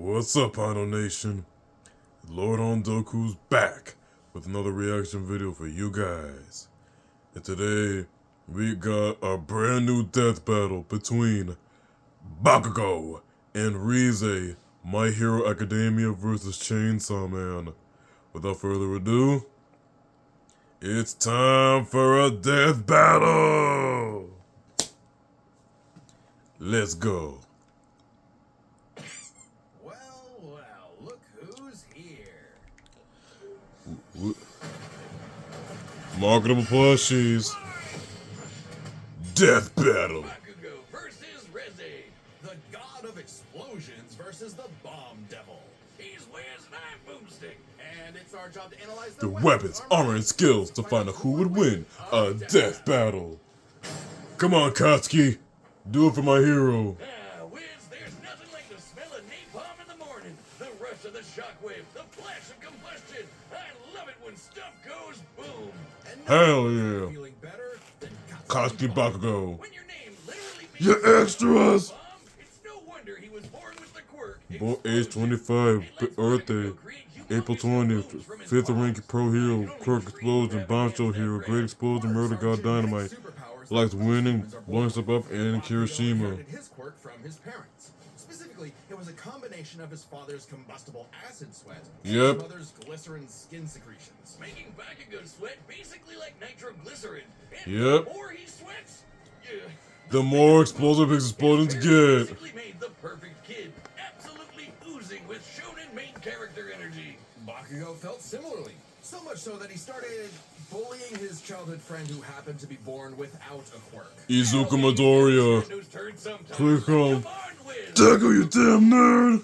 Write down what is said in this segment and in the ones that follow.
What's up, Idol Nation? Lord Hondoku's back with another reaction video for you guys. And today, we got a brand new death battle between Bakugo and Reze, My Hero Academia vs. Chainsaw Man. Without further ado, it's time for a death battle! Let's go. Look who's here. Marketable plushies. Death battle. Bakugo versus Reze, the god of explosions versus the bomb devil. He's Wiz and I'm Boomstick, and it's our job to analyze The weapons, armor, and skills to find out who would win a death battle. Come on, Katsuki. Do it for my hero. Wiz, there's nothing like the smell of napalm in the morning, the rush of the shockwave, the flash of combustion. I love it when stuff goes boom. And Hell yeah. feeling better than Katsuki Bakugo. When your name literally means You extras! bomb, it's no wonder he was born with the quirk. Born age 25, birthday, April 20th, 5th rank pro hero, quirk explosion, bombshell hero, great explosion, murder god dynamite. Likes winning, blowing stuff up, and Kirishima. His quirk from his parents. Specifically, it was a combination of his father's combustible acid sweat and Yep. his mother's glycerin skin secretions, making Bakugo sweat basically like nitroglycerin. And Yep. the more he sweats, The more explosive his explosions get. basically made the perfect kid, absolutely oozing with shonen main character energy. Bakugo felt similarly, so much so that he started bullying his childhood friend who happened to be born without a quirk. Izuku Midoriya. Click on. Come on, Wiz. Deku, you damn nerd!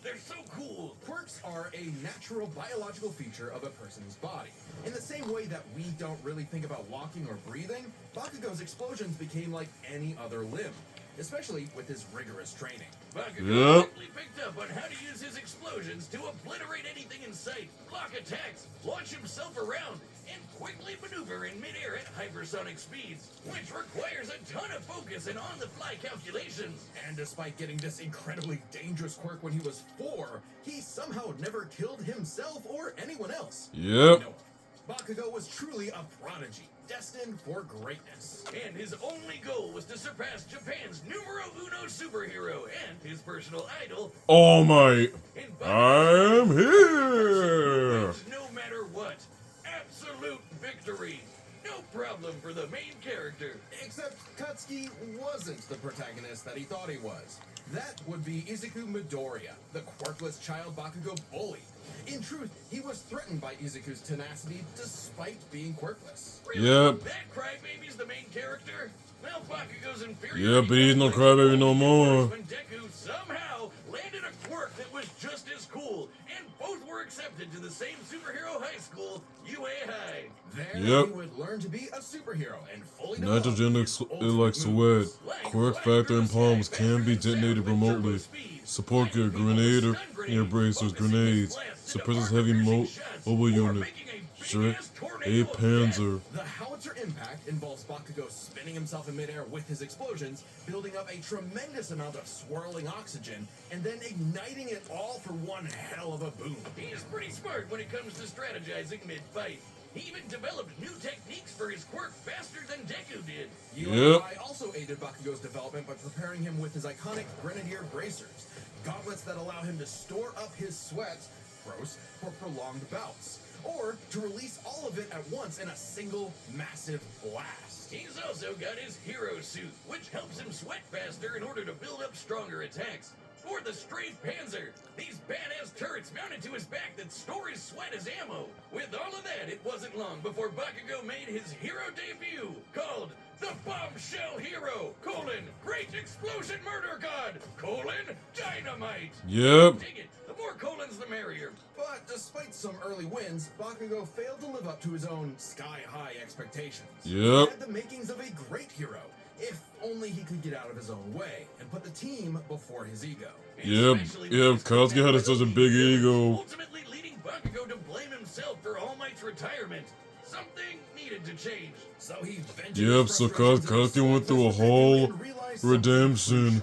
They're so cool. Quirks are a natural biological feature of a person's body. In the same way that we don't really think about walking or breathing, Bakugo's explosions became like any other limb, especially with his rigorous training. Bakugo quickly picked up on how to use his explosions to obliterate anything in sight, block attacks, launch himself around, and quickly maneuver in midair at hypersonic speeds, which requires a ton of focus and on-the-fly calculations. And despite getting this incredibly dangerous quirk when he was 4, he somehow never killed himself or anyone else. Yep. No, Bakugo was truly a prodigy, destined for greatness. And his only goal was to surpass Japan's numero uno superhero and his personal idol, All Might. in I'm here. no matter what. Absolute victory. No problem for the main character. Except Katsuki wasn't the protagonist that he thought he was. That would be Izuku Midoriya, the quirkless child Bakugo bullied. In truth, he was threatened by Izuku's tenacity despite being quirkless. Really? Yep. That crybaby's the main character? Well, Bakugo's inferior. Yeah, but he's no crybaby no more. When Deku somehow landed a quirk that was just as cool, and both were accepted to the same superhero high school, UA High. There Yep. he would learn to be a superhero and fully Nitrogenic like sweat. Quirk factor and palms can be detonated remotely. Support gear, grenade or air bracers, grenades. Suppresses heavy mobile unit. Straight A Panzer. The howitzer impact involves Bakugo spinning himself in midair with his explosions, building up a tremendous amount of swirling oxygen, and then igniting it all for one hell of a boom. He is pretty smart when it comes to strategizing mid-fight. He even developed new techniques for his quirk faster than Deku did. I also aided Bakugo's development by preparing him with his iconic Grenadier bracers, gauntlets that allow him to store up his sweat, gross, for prolonged bouts, or to release all of it at once in a single massive blast. He's also got his hero suit, which helps him sweat faster in order to build up stronger attacks. Or the straight Panzer, these badass turrets mounted to his back that store his sweat as ammo. With all of that, it wasn't long before Bakugo made his hero debut, called the Bombshell Hero, Great Explosion Murder God, Dynamite. Yep. Dig it, the more colons the merrier. But despite some early wins, Bakugo failed to live up to his own sky-high expectations. Yep. He had the makings of a great hero, if only he could get out of his own way and put the team before his ego. Yep. Katsuki had such a big ego. Ultimately leading Bakugo to blame himself for All Might's retirement. Something needed to change. So he vented his Yep, so frustrations Katsuki went through a whole redemption.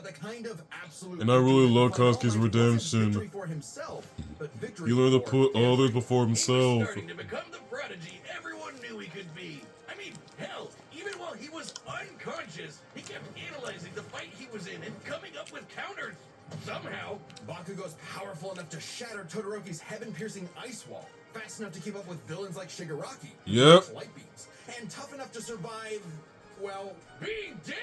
the kind of absolute And I really victory love that All Katsuki's Might wasn't redemption. victory for himself, but victory He learned to for put others everyone. before He was himself. starting to become the prodigy everyone knew he could be. I mean, hell, even while he was unconscious, he kept analyzing the fight he was in and coming up with counters. Somehow, Bakugo's powerful enough to shatter Todoroki's heaven-piercing ice wall, fast enough to keep up with villains like Shigaraki, who Yep. uses light beams, and tough enough to survive, well, being dead.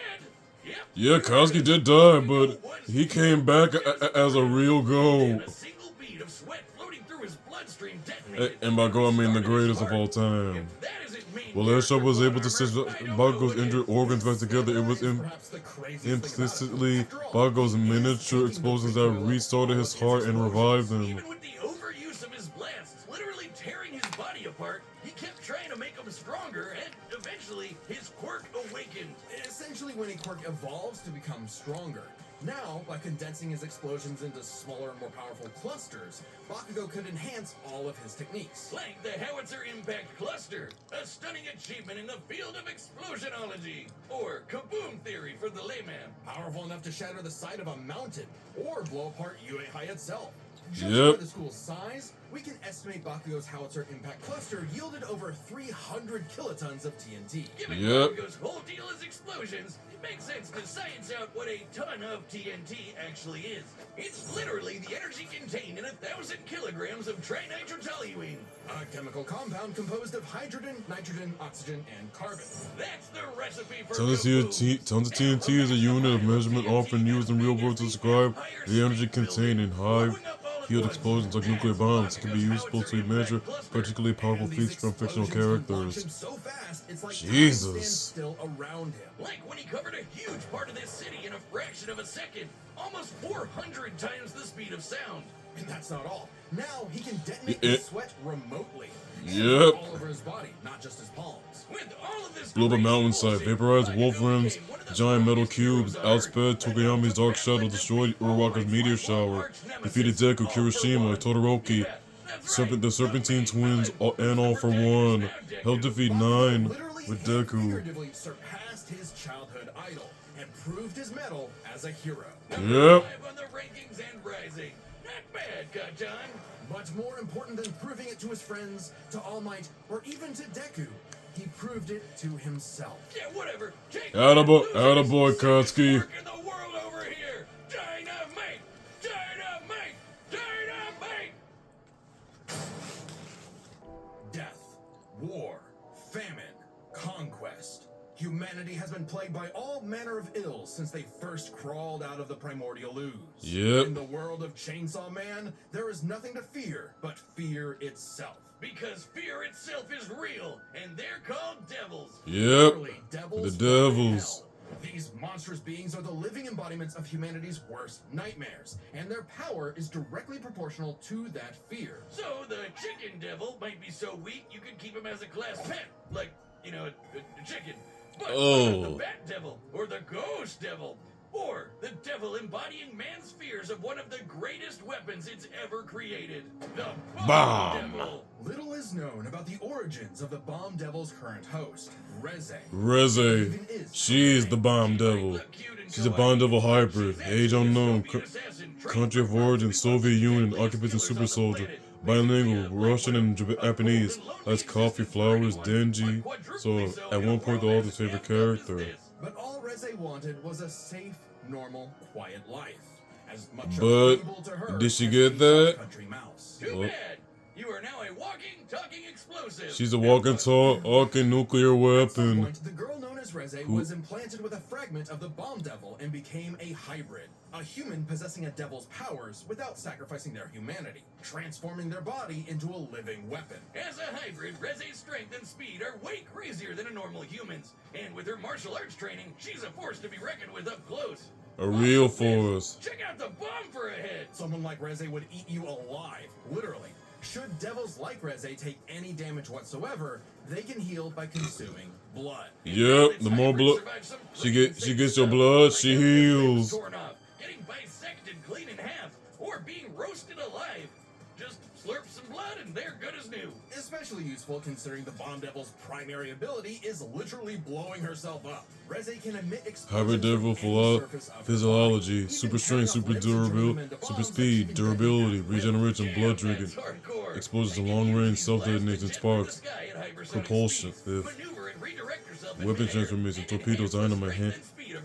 Yep. Yeah, Katsuki did die, but he came back as a real goat. A single bead of sweat floating through his bloodstream detonated. And by goat, I mean the greatest of all time. If that isn't main Well, Airshot character was able plot to stitch armor, I don't know Bakugo's what injured is. organs back together. It was perhaps the craziest thing about it. implicitly After all, Bakugo's he is miniature taking explosions the that recoil of restarted all his of heart and explosions. revived him. Even with the overuse of his blasts, literally tearing his body apart, he kept trying to make him stronger, and eventually his quirk awakened. Essentially, when a quirk evolves to become stronger. Now, by condensing his explosions into smaller and more powerful clusters, Bakugo could enhance all of his techniques. Like the Howitzer Impact Cluster, a stunning achievement in the field of explosionology, or kaboom theory for the layman. Powerful enough to shatter the side of a mountain, or blow apart High itself. Judging Yep. by the school's size, we can estimate Bakugo's Howitzer Impact Cluster yielded over 300 kilotons of TNT. Given Yep. Bakugo's whole deal is explosions, it makes sense to science out what a ton of TNT actually is. It's literally the energy contained in 1,000 kilograms of trinitrotoluene. A chemical compound composed of hydrogen, nitrogen, oxygen, and carbon. That's the recipe for Tons of TNT is a unit of measurement often used in real world to describe the energy contained in high field explosions like nuclear bombs. It can be useful to measure particularly powerful And these feats from fictional explosions can launch characters. him so fast, it's like Jesus. time stands still around him. Like when he covered a huge part of this city in a fraction of a second, almost 400 times the speed of sound. And that's not all. Now he can detonate Yeah. his sweat remotely. And Yep. all over his body, not just his palms. With all of this Blew up a crazy mountainside, bullshit, vaporized wolf Bakugo rims, became one of the giant metal strongest heroes cubes, on Earth. outsped Tokuyami's dark shadow, destroyed Uraraka's meteor shower, defeated Deku, Kirishima, Todoroki, the Serpentine twins, and All for One. Helped defeat Bakugo 9 literally with and Deku. figuratively surpassed his childhood idol and proved his mettle as a hero. Number Yep. 5 on the rankings and rising. Not bad, Kajan. But more important than proving it to his friends, to All Might, or even to Deku, he proved it to himself. Yeah, whatever. Take Attaboy, that, losers. attaboy, Sickest Katsuki. work in the world over here. Dynamite! Dynamite! Dynamite! Death, war, famine, conquest. Humanity has been plagued by all manner of ills since they first crawled out of the primordial ooze. Yep. In the world of Chainsaw Man, there is nothing to fear but fear itself. Because fear itself is real, and they're called devils. Yep. Literally, devils The from devils. hell. These monstrous beings are the living embodiments of humanity's worst nightmares, and their power is directly proportional to that fear. So the chicken devil might be so weak you could keep him as a class pet, like, you know, a chicken. But what about the bat devil, or the ghost devil, or the devil embodying man's fears of one of the greatest weapons it's ever created, the Bomb. devil. Little is known about the origins of the Bomb Devil's current host, Reze. Reze. She's the bomb devil. She's a bomb devil hybrid. Age unknown. Country of origin, Soviet Union. Occupation super soldier. Bilingual, Russian and Japanese. Likes coffee, flowers, dingy. So at one point, they're all his favorite character. But all Reze wanted was a safe, normal, quiet life. As much But available to her did she as get a that? country mouse. Too Well, bad. You are now a walking, talking explosive. she's a walking nuclear At some weapon. point, the girl known as Reze was implanted with a fragment of the Bomb Devil and became a hybrid. A human possessing a devil's powers without sacrificing their humanity, transforming their body into a living weapon. As a hybrid, Reze's strength and speed are way crazier than a normal human's. And with her martial arts training, she's a force to be reckoned with up close. A real force. Check out the bomb for a head. Someone like Reze would eat you alive, literally. Should devils like Reze take any damage whatsoever, they can heal by consuming blood. Yep, the more blood she gets your blood, she heals. Torn off, getting bisected clean in half, or being roasted alive. Just slurp some blood, and they're good as new. Especially useful considering the Bomb Devil's primary ability is literally blowing herself up. Reze can emit Hybrid Devil physiology, super strength, super durability, super speed, durability, regeneration, blood drinking, Hardcore. explosions to long range, self detonation, sparks, propulsion, weapon transformation, torpedoes, dynamite,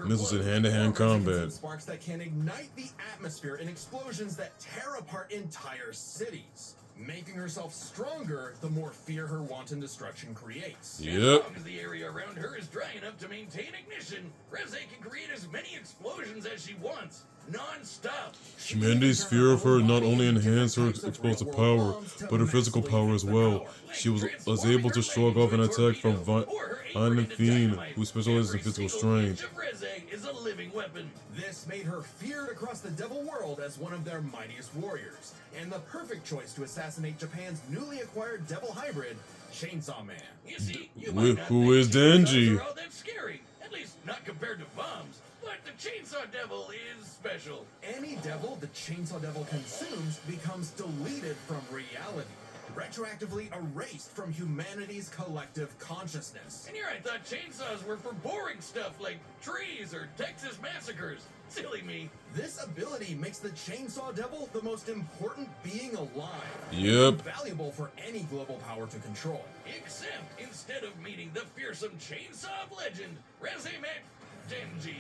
missiles in hand-to-hand combat. Sparks that can ignite the atmosphere in explosions that tear apart entire cities. Making herself stronger, the more fear her wanton destruction creates. Yep. As long as the area around her is dry enough to maintain ignition, Reze can create as many explosions as she wants, non-stop. Humanity's fear of her not only enhanced her explosive power, but her physical power as well. She was able to shrug off an attack from Violent Fiend, who specializes in physical strength. Reze is a living weapon. This made her feared across the Devil world as one of their mightiest warriors, and the perfect choice to assassinate Japan's newly acquired Devil hybrid, Chainsaw Man. You see, you Wh- might not who think is Denji? chainsaws are all that scary, at least not compared to bombs. But the Chainsaw Devil is special. Any devil the Chainsaw Devil consumes becomes deleted from reality, retroactively erased from humanity's collective consciousness. And here I thought chainsaws were for boring stuff like trees or Texas massacres. Silly me. This ability makes the Chainsaw Devil the most important being alive. Yep. Valuable for any global power to control. Except instead of meeting the fearsome chainsaw of legend, Reze met Denji.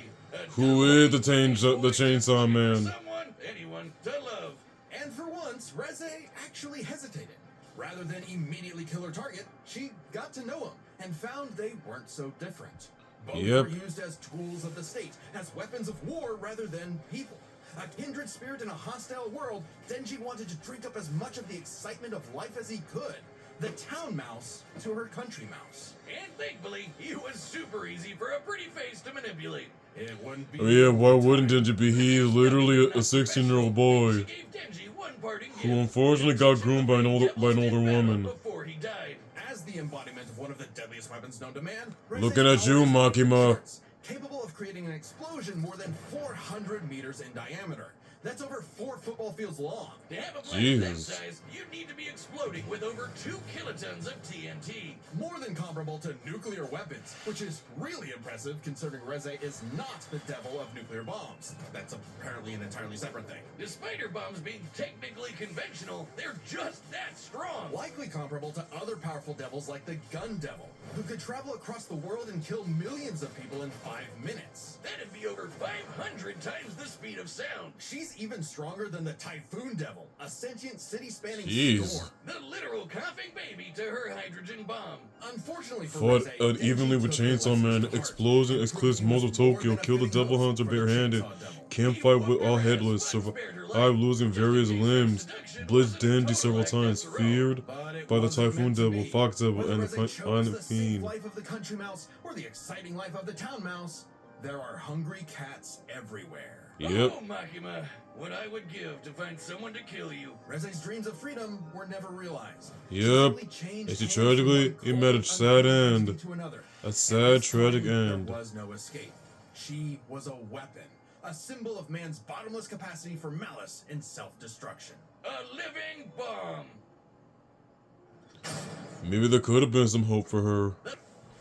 Who is the Chainsaw Man? Someone, anyone to love. And for once, Reze actually hesitated. Rather than immediately kill her target, she got to know him and found they weren't so different. Both Yep. were used as tools of the state, as weapons of war rather than people. A kindred spirit in a hostile world, Denji wanted to drink up as much of the excitement of life as he could. The town mouse to her country mouse. And thankfully, he was super easy for a pretty face to manipulate. It wouldn't be. Oh yeah, why wouldn't Denji be? He is literally a 16-year-old boy She gave Denji one parting who gift. unfortunately got groomed by an older woman. Before he died. As the embodiment of one of the deadliest weapons known to man, Looking at you, Makima. capable of creating an explosion more than 400 meters in diameter. That's over 4 football fields long. To have a blast that Jesus. size, you'd need to be exploding with over 2 kilotons of TNT. More than comparable to nuclear weapons, which is really impressive considering Reze is not the devil of nuclear bombs. That's apparently an entirely separate thing. Despite her bombs being technically conventional, they're just that strong. Likely comparable to other powerful devils like the Gun Devil, who could travel across the world and kill millions of people in 5 minutes. That'd be over 500 times the speed of sound. She's even stronger than the Typhoon Devil, a sentient city-spanning Jeez. storm. The literal coughing baby to her hydrogen bomb. Unfortunately for Fought Reze, unevenly Denji with took her Chainsaw Man, lessons to explosion heart. eclipsed most of Tokyo, killed the Devil Hunter barehanded, can't fight with all headless, survived losing various limbs, blitzed Denji several times, feared by the Typhoon Devil, Fox Devil, and the Violent Fiend. Life of the country mouse or the exciting life of the town mouse. There are hungry cats everywhere. Yep. Oh, Makima, what I would give to find someone to kill you. Reze's dreams of freedom were never realized. Yep. And she tragically, it met a sad end. A sad, tragic end. There was no escape. She was a weapon, a symbol of man's bottomless capacity for malice and self-destruction. A living bomb. Maybe there could have been some hope for her.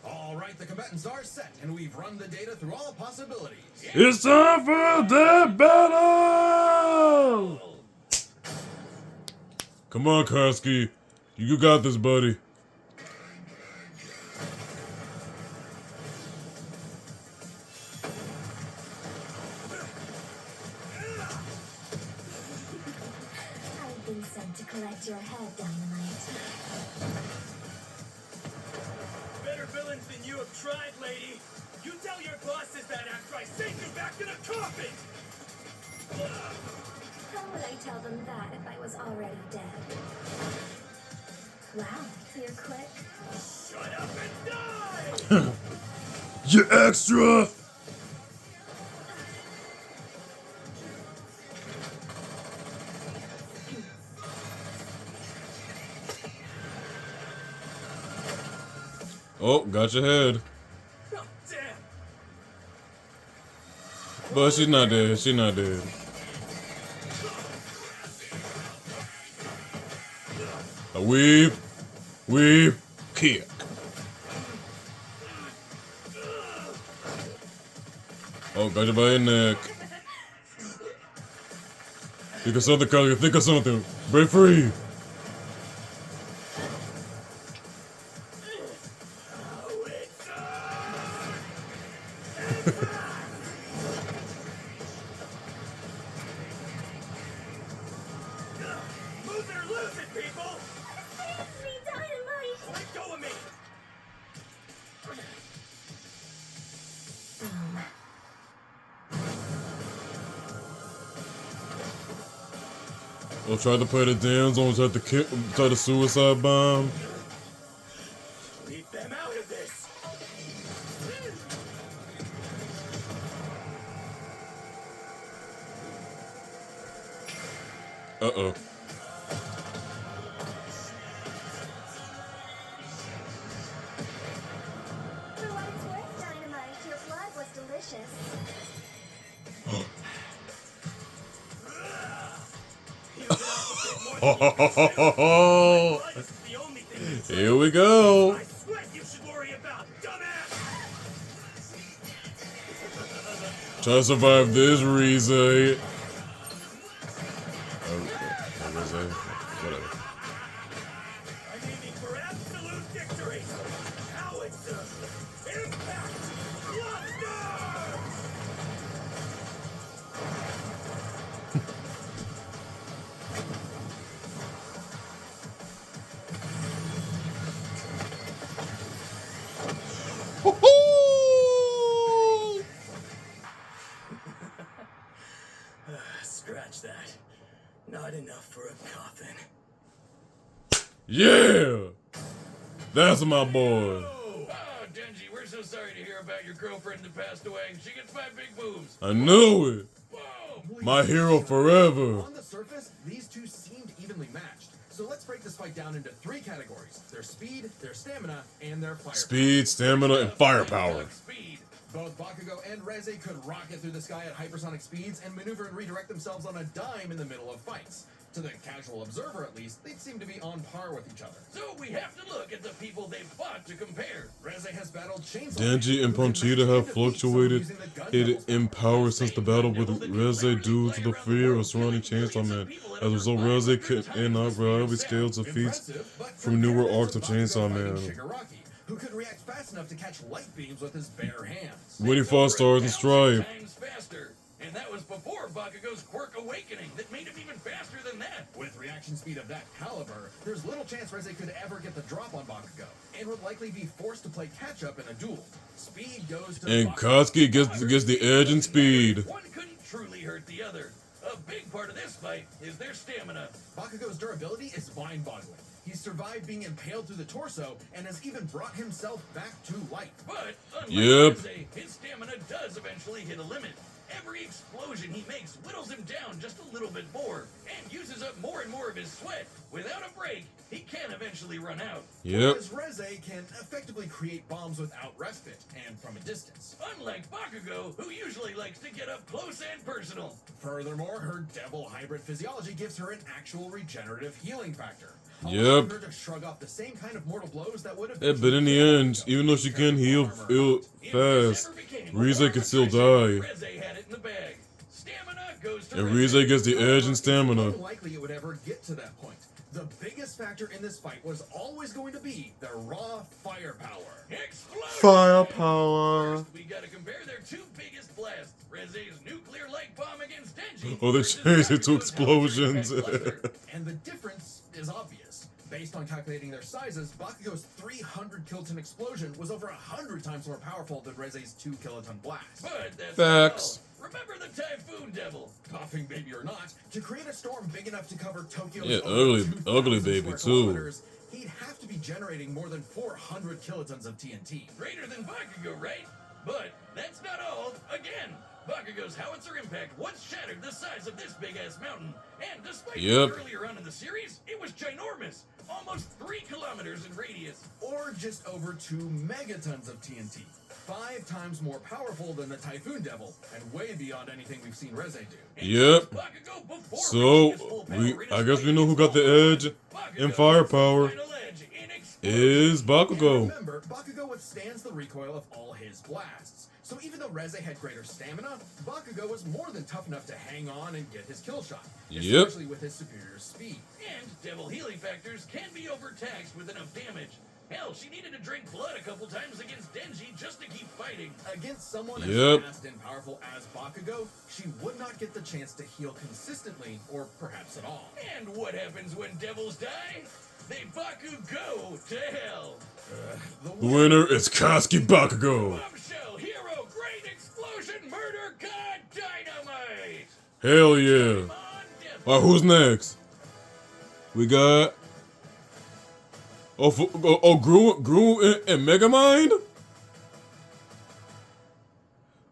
All right, the combatants are set, and we've run the data through all possibilities. It's time for the battle! Come on, Karski. You got this, buddy. I've been sent to collect your head, Dynamite. Better villains than you have tried, lady. You tell your bosses that after I send you back in a coffin! How would I tell them that if I was already dead? Wow, you're quick. Shut up and die! You extra! Oh, got your head. Oh, damn! But she's not dead. She's not dead. A weave, kick. Oh, got you by your neck. Think of something, Kage. Think of something. Break free. Lose it or lose it, people! Me, Dynamite! Let go of me! We'll try to play the dance on, try the suicide bomb. Leave them out of this! Uh-oh. For what it's worth, Dynamite, your blood was delicious. Blood is the only thing that's Here we go. I sweat you should worry about, dumbass! Try to survive this, Reze. Whatever. I'm aiming for absolute victory! Howitzer! Impact! Cluster! Scratch that. Not enough for a coffin. Yeah! That's my boy. Oh, Denji, we're so sorry to hear about your girlfriend that passed away. She gets my big moves. I knew it. Whoa! My hero forever. On the surface, these two seemed evenly matched. So let's break this fight down into 3 categories: their speed, their stamina, and their firepower. Speed, stamina, and firepower. Speed. Both Bakugo and Reze could rocket through the sky at hypersonic speeds and maneuver and redirect themselves on a dime in the middle of fights. To the casual observer, at least, they'd seem to be on par with each other. So we have to look at the people they fought to compare. Reze has battled Chainsaw Denji and Ponchita have fluctuated in power since the battle with Reze due to the fear of surrounding Chainsaw Man. As a result, Reze cannot reliably scale defeats from newer arcs of Chainsaw Man. Shigaraki, who could react fast enough to catch light beams with his bare hands. When he fought Stars and Stripe. Times faster. And that was before Bakugo's quirk awakening that made him even faster than that. With reaction speed of that caliber, there's little chance Reze could ever get the drop on Bakugo, and would likely be forced to play catch-up in a duel. Speed goes to And Bakugo. Katsuki gets the edge in speed. One couldn't truly hurt the other. A big part of this fight is their stamina. Bakugo's durability is mind-boggling. He's survived being impaled through the torso and has even brought himself back to life. But unlike Yep. Reze, his stamina does eventually hit a limit. Every explosion he makes whittles him down just a little bit more and uses up more and more of his sweat. Without a break, he can eventually run out. Yep. Whereas Reze can effectively create bombs without respite and from a distance. Unlike Bakugo, who usually likes to get up close and personal. Furthermore, her devil hybrid physiology gives her an actual regenerative healing factor. Yep. allowing her to shrug off the same kind of mortal blows that would have Yeah, but in the end, even though she can heal fast, Reze can still die. Reze had it in the bag. Stamina goes to And Reze gets the edge in stamina. It's unlikely it would ever get to that point. The biggest factor in this fight was always going to be the raw firepower. Explosion! Firepower. First, we gotta compare their two biggest blasts. Reze's nuclear light bomb against Denji. Oh, they versus changed it to Bakugo's explosions. Howitzer Cluster. And the difference is obvious. Based on calculating their sizes, Bakugo's 300 kiloton explosion was over 100 times more powerful than Reze's 2 kiloton blast. But that's Facts. not all. Remember the Typhoon Devil? Coughing baby or not, to create a storm big enough to cover Tokyo's Yeah, over ugly 2,000 baby, square too. kilometers, he'd have to be generating more than 400 kilotons of TNT. Greater than Bakugo, right? But that's not all. Again, Bakugo's howitzer impact once shattered the size of this big-ass mountain. And despite Yep. being earlier on in the series, it was ginormous. Almost 3 kilometers in radius. Or just over 2 megatons of TNT. 5 times more powerful than the Typhoon Devil, and way beyond anything we've seen Reze do. Yep. Bakugo before So, reaching his full power in I his guess we fight know who against got the Bakugo. edge Bakugo in gets firepower. the final edge in explosion. Is And Bakugo. remember, Bakugo withstands the recoil of all his blasts. So even though Reze had greater stamina, Bakugo was more than tough enough to hang on and get his kill shot, Yep. especially with his superior speed. And devil healing factors can be overtaxed with enough damage. Hell, she needed to drink blood a couple times against Denji just to keep fighting. Against someone Yep. as fast and powerful as Bakugo, she would not get the chance to heal consistently, or perhaps at all. And what happens when devils die? They Bakugo to hell. The The winner is Katsuki Bakugo. Bombshell, hero, great explosion, murder, god, dynamite. Hell yeah. Come on, death. Alright, who's next? We got... Gru and Megamind?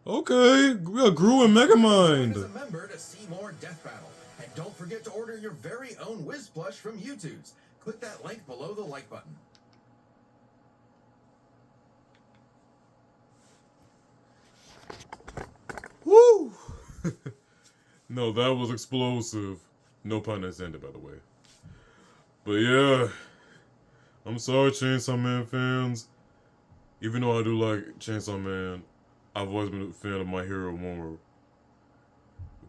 Okay, we got Gru and Join as a Megamind. member to see more Death Battle. And don't forget to order your very own Whiz Plush from YouTube's. Click that link below the like button. Woo! No, that was explosive. No pun intended, by the way. But yeah, I'm sorry, Chainsaw Man fans. Even though I do like Chainsaw Man, I've always been a fan of My Hero more.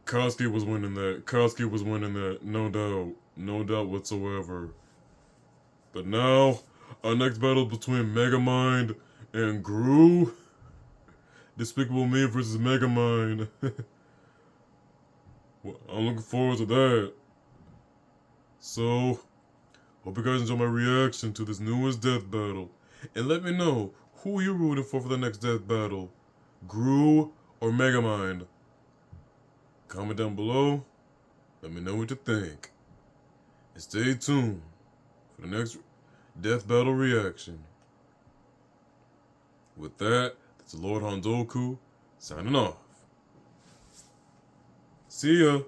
Katsuki was winning that. Katsuki was winning that, no doubt. No doubt whatsoever. But now, our next battle between Megamind and Gru. Despicable Me versus Megamind. Well, I'm looking forward to that. So, hope you guys enjoy my reaction to this newest death battle. And let me know, who are you rooting for the next death battle? Gru or Megamind? Comment down below. Let me know what you think. And stay tuned for the next death battle reaction. With that, it's Lord Hondoku signing off. See ya.